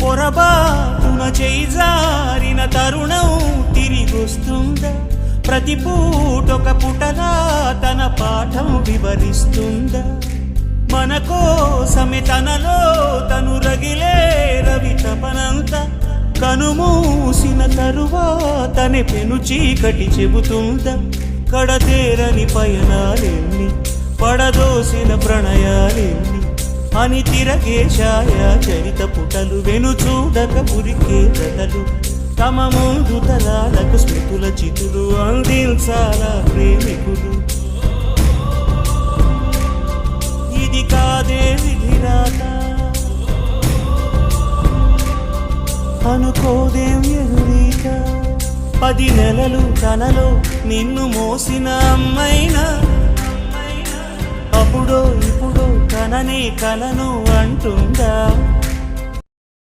పొరబాటున చేజారిన తరుణం తిరిగొస్తుందా? ప్రతి పూటొక పుటలా తన పాఠం వివరిస్తుందా? మన కోసమే తనలో తను రగిలే రవి తపనంత కనుమూసిన తరువాతనే పెను చీకటి చెబుతుందా? కడతేరని పయనాలెన్ని పడదోసిన ప్రణయాలెన్ని అని తిరగే ఛాయా చరిత పుటలు వెను చూడక పురికే కథలు తమ ముందు తరాలకు స్మృతుల చితులు అందించాలా ప్రేమికులు. ఇది కాదే విధిరాత అనుకోదేం ఎదురీత. 10 నెలలు తనలో నిన్ను మోసిన అమ్మైనా అప్పుడో ఇప్పుడో తననే కలను అంటుందా?